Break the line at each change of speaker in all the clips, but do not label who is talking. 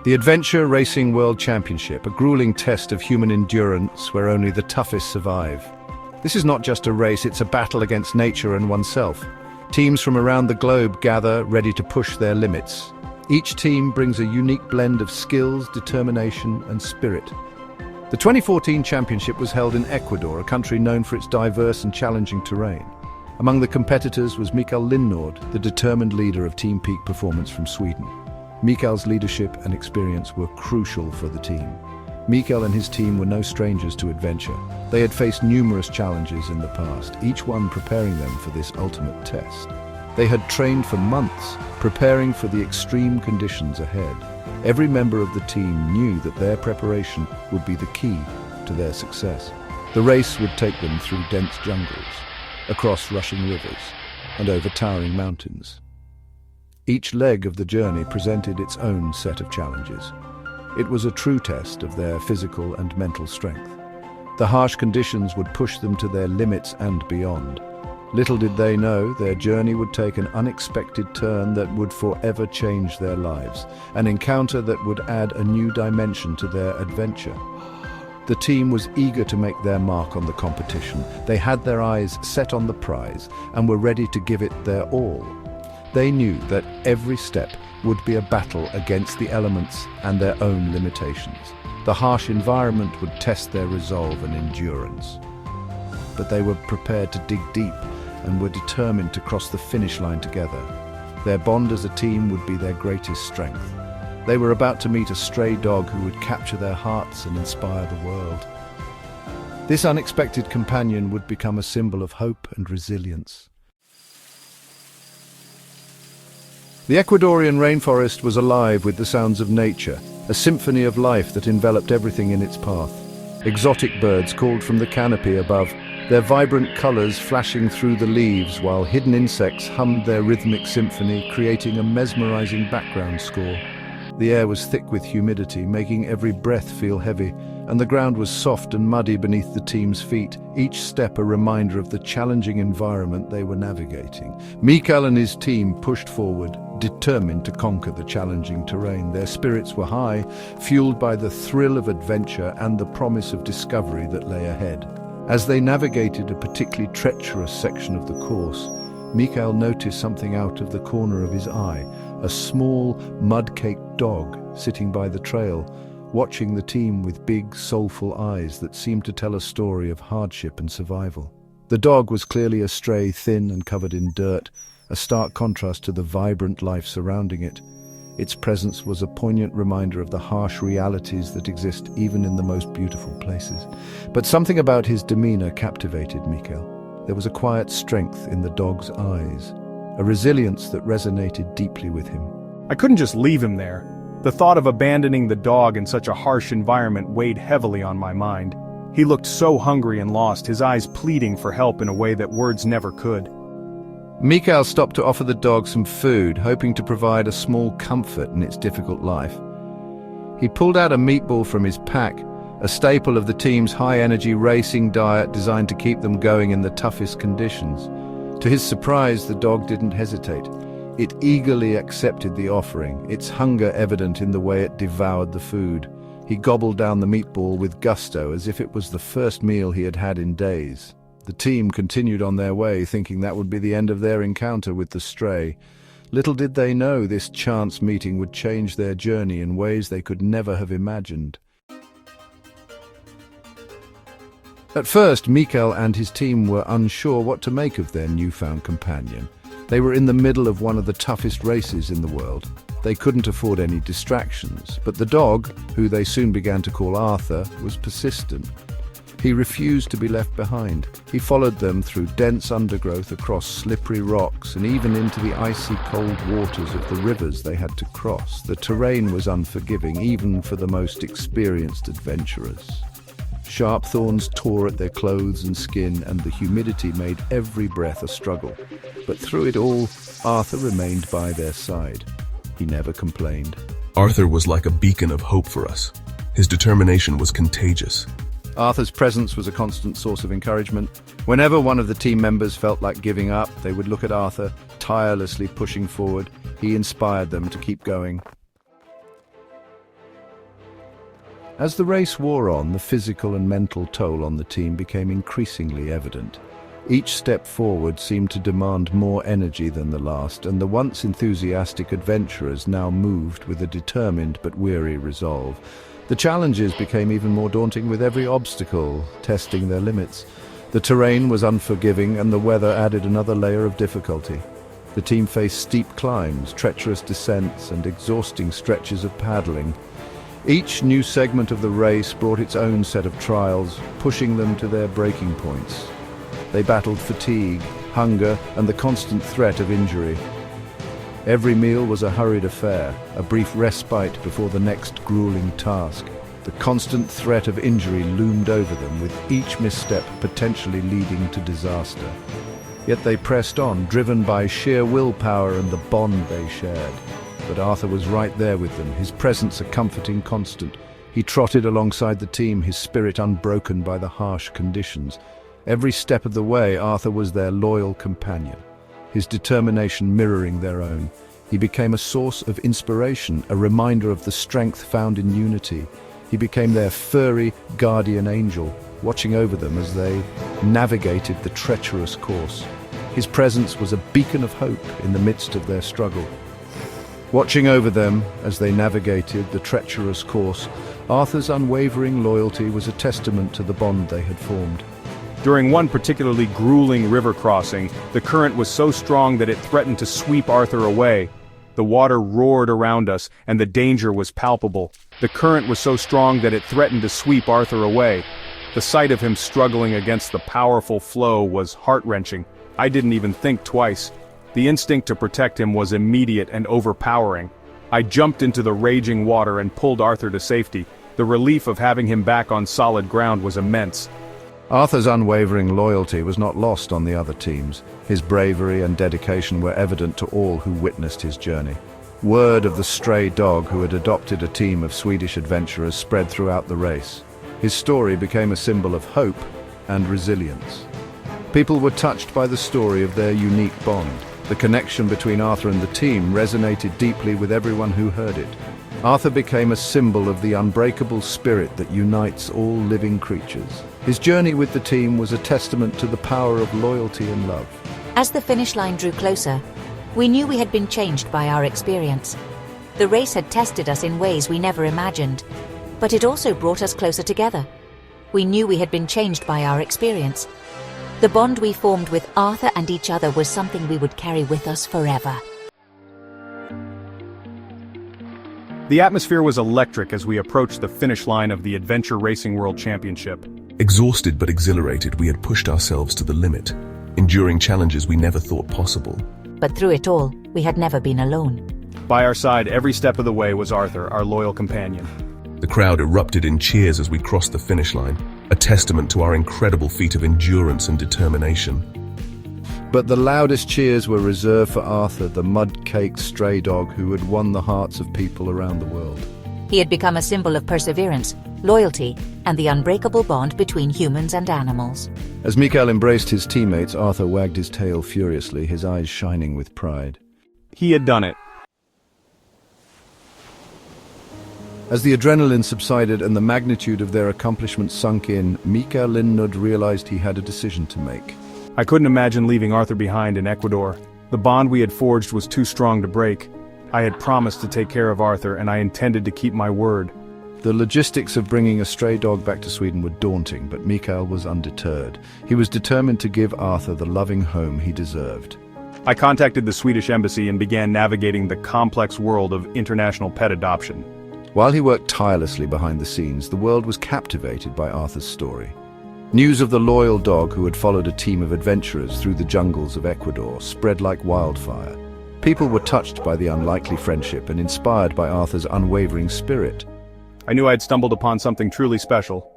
The Adventure Racing World Championship, a grueling test of human endurance where only the toughest survive. This is not just a race, it's a battle against nature and oneself. Teams from around the globe gather, ready to push their limits. Each team brings a unique blend of skills, determination, and spirit. The 2014 championship was held in Ecuador, a country known for its diverse and challenging terrain. Among the competitors was Mikael Lindnord, the determined leader of Team Peak Performance from Sweden. Mikael's leadership and experience were crucial for the team. Mikael and his team were no strangers to adventure. They had faced numerous challenges in the past, each one preparing them for this ultimate test. They had trained for months, preparing for the extreme conditions ahead. Every member of the team knew that their preparation would be the key to their success. The race would take them through dense jungles, across rushing rivers, and over towering mountains. Each leg of the journey presented its own set of challenges. It was a true test of their physical and mental strength. The harsh conditions would push them to their limits and beyond. Little did they know, their journey would take an unexpected turn that would forever change their lives, an encounter that would add a new dimension to their adventure. The team was eager to make their mark on the competition. They had their eyes set on the prize and were ready to give it their all. They knew that every step would be a battle against the elements and their own limitations. The harsh environment would test their resolve and endurance. But they were prepared to dig deep and were determined to cross the finish line together. Their bond as a team would be their greatest strength. They were about to meet a stray dog who would capture their hearts and inspire the world. This unexpected companion would become a symbol of hope and resilience. The Ecuadorian rainforest was alive with the sounds of nature, a symphony of life that enveloped everything in its path. Exotic birds called from the canopy above, their vibrant colors flashing through the leaves, while hidden insects hummed their rhythmic symphony, creating a mesmerizing background score. The air was thick with humidity, making every breath feel heavy, and the ground was soft and muddy beneath the team's feet, each step a reminder of the challenging environment they were navigating. Mikael and his team pushed forward, determined to conquer the challenging terrain. Their spirits were high, fueled by the thrill of adventure and the promise of discovery that lay ahead. As they navigated a particularly treacherous section of the course, Mikael noticed something out of the corner of his eye, a small, mud-caked dog sitting by the trail, watching the team with big, soulful eyes that seemed to tell a story of hardship and survival. The dog was clearly a stray, thin and covered in dirt, a stark contrast to the vibrant life surrounding it. Its presence was a poignant reminder of the harsh realities that exist even in the most beautiful places. But something about his demeanor captivated Mikael. There was a quiet strength in the dog's eyes, a resilience that resonated deeply with him.
I couldn't just leave him there. The thought of abandoning the dog in such a harsh environment weighed heavily on my mind. He looked so hungry and lost, his eyes pleading for help in a way that words never could.
Mikael stopped to offer the dog some food, hoping to provide a small comfort in its difficult life. He pulled out a meatball from his pack, a staple of the team's high-energy racing diet designed to keep them going in the toughest conditions. To his surprise, the dog didn't hesitate. It eagerly accepted the offering, its hunger evident in the way it devoured the food. He gobbled down the meatball with gusto, as if it was the first meal he had had in days. The team continued on their way, thinking that would be the end of their encounter with the stray. Little did they know this chance meeting would change their journey in ways they could never have imagined. At first, Mikael and his team were unsure what to make of their newfound companion. They were in the middle of one of the toughest races in the world. They couldn't afford any distractions, but the dog, who they soon began to call Arthur, was persistent. He refused to be left behind. He followed them through dense undergrowth, across slippery rocks, and even into the icy cold waters of the rivers they had to cross. The terrain was unforgiving, even for the most experienced adventurers. Sharp thorns tore at their clothes and skin, and the humidity made every breath a struggle. But through it all, Arthur remained by their side. He never complained.
Arthur was like a beacon of hope for us. His determination was contagious.
Arthur's presence was a constant source of encouragement. Whenever one of the team members felt like giving up, they would look at Arthur, tirelessly pushing forward. He inspired them to keep going. As the race wore on, the physical and mental toll on the team became increasingly evident. Each step forward seemed to demand more energy than the last, and the once enthusiastic adventurers now moved with a determined but weary resolve. The challenges became even more daunting, with every obstacle testing their limits. The terrain was unforgiving, and the weather added another layer of difficulty. The team faced steep climbs, treacherous descents, and exhausting stretches of paddling. Each new segment of the race brought its own set of trials, pushing them to their breaking points. They battled fatigue, hunger, and the constant threat of injury. Every meal was a hurried affair, a brief respite before the next grueling task. The constant threat of injury loomed over them, with each misstep potentially leading to disaster. Yet they pressed on, driven by sheer willpower and the bond they shared. But Arthur was right there with them, his presence a comforting constant. He trotted alongside the team, his spirit unbroken by the harsh conditions. Every step of the way, Arthur was their loyal companion, his determination mirroring their own. He became a source of inspiration, a reminder of the strength found in unity. He became their furry guardian angel, watching over them as they navigated the treacherous course. His presence was a beacon of hope in the midst of their struggle. Watching over them as they navigated the treacherous course, Arthur's unwavering loyalty was a testament to the bond they had formed.
During one particularly grueling river crossing, the current was so strong that it threatened to sweep Arthur away. The water roared around us, and the danger was palpable. The current was so strong that it threatened to sweep Arthur away. The sight of him struggling against the powerful flow was heart-wrenching. I didn't even think twice. The instinct to protect him was immediate and overpowering. I jumped into the raging water and pulled Arthur to safety. The relief of having him back on solid ground was immense.
Arthur's unwavering loyalty was not lost on the other teams. His bravery and dedication were evident to all who witnessed his journey. Word of the stray dog who had adopted a team of Swedish adventurers spread throughout the race. His story became a symbol of hope and resilience. People were touched by the story of their unique bond. The connection between Arthur and the team resonated deeply with everyone who heard it. Arthur became a symbol of the unbreakable spirit that unites all living creatures. His journey with the team was a testament to the power of loyalty and love.
As the finish line drew closer, we knew we had been changed by our experience. The race had tested us in ways we never imagined, but it also brought us closer together. We knew we had been changed by our experience. The bond we formed with Arthur and each other was something we would carry with us forever.
The atmosphere was electric as we approached the finish line of the Adventure Racing World Championship.
Exhausted but exhilarated, we had pushed ourselves to the limit, enduring challenges we never thought possible.
But through it all, we had never been alone.
By our side every step of the way was Arthur, our loyal companion.
The crowd erupted in cheers as we crossed the finish line, a testament to our incredible feat of endurance and determination.
But the loudest cheers were reserved for Arthur, the mud-caked stray dog who had won the hearts of people around the world.
He had become a symbol of perseverance, loyalty, and the unbreakable bond between humans and animals.
As Mikael embraced his teammates, Arthur wagged his tail furiously, his eyes shining with pride.
He had done it.
As the adrenaline subsided and the magnitude of their accomplishments sunk in, Mikael Lindnord realized he had a decision to make.
I couldn't imagine leaving Arthur behind in Ecuador. The bond we had forged was too strong to break. I had promised to take care of Arthur, and I intended to keep my word.
The logistics of bringing a stray dog back to Sweden were daunting, but Mikael was undeterred. He was determined to give Arthur the loving home he deserved.
I contacted the Swedish embassy and began navigating the complex world of international pet adoption.
While he worked tirelessly behind the scenes, the world was captivated by Arthur's story. News of the loyal dog who had followed a team of adventurers through the jungles of Ecuador spread like wildfire. People were touched by the unlikely friendship and inspired by Arthur's unwavering spirit.
I knew I had stumbled upon something truly special.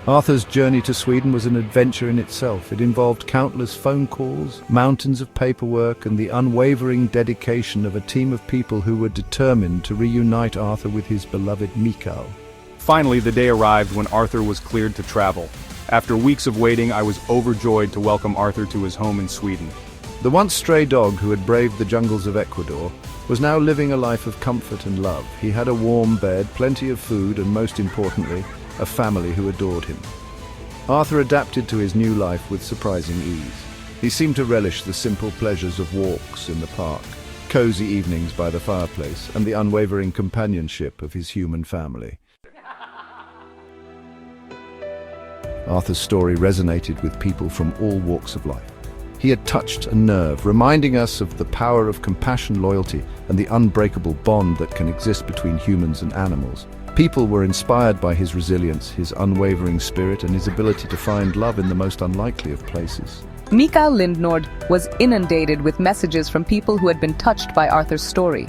Arthur's journey to Sweden was an adventure in itself. It involved countless phone calls, mountains of paperwork, and the unwavering dedication of a team of people who were determined to reunite Arthur with his beloved Mikael.
Finally, the day arrived when Arthur was cleared to travel. After weeks of waiting, I was overjoyed to welcome Arthur to his home in Sweden.
The once stray dog who had braved the jungles of Ecuador was now living a life of comfort and love. He had a warm bed, plenty of food, and most importantly, a family who adored him. Arthur adapted to his new life with surprising ease. He seemed to relish the simple pleasures of walks in the park, cozy evenings by the fireplace, and the unwavering companionship of his human family. Arthur's story resonated with people from all walks of life. He had touched a nerve, reminding us of the power of compassion, loyalty, and the unbreakable bond that can exist between humans and animals. People were inspired by his resilience, his unwavering spirit, and his ability to find love in the most unlikely of places.
Mikael Lindnord was inundated with messages from people who had been touched by Arthur's story.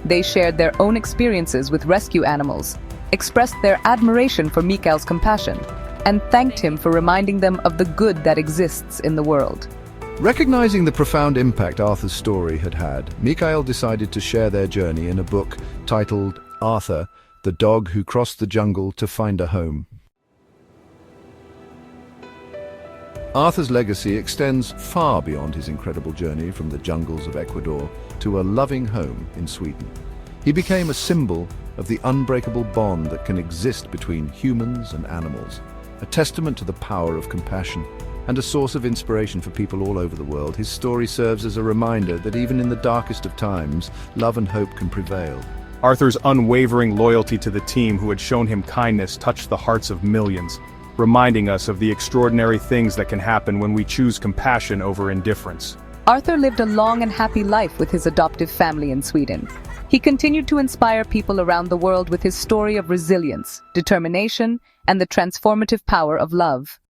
They shared their own experiences with rescue animals, expressed their admiration for Mikael's compassion, and thanked him for reminding them of the good that exists in the world.
Recognizing the profound impact Arthur's story had had, Mikael decided to share their journey in a book titled Arthur, the Dog Who Crossed the Jungle to Find a Home. Arthur's legacy extends far beyond his incredible journey from the jungles of Ecuador to a loving home in Sweden. He became a symbol of the unbreakable bond that can exist between humans and animals, a testament to the power of compassion and a source of inspiration for people all over the world. His story serves as a reminder that even in the darkest of times, love and hope can prevail.
Arthur's unwavering loyalty to the team who had shown him kindness touched the hearts of millions, reminding us of the extraordinary things that can happen when we choose compassion over indifference.
Arthur lived a long and happy life with his adoptive family in Sweden. He continued to inspire people around the world with his story of resilience, determination, and the transformative power of love.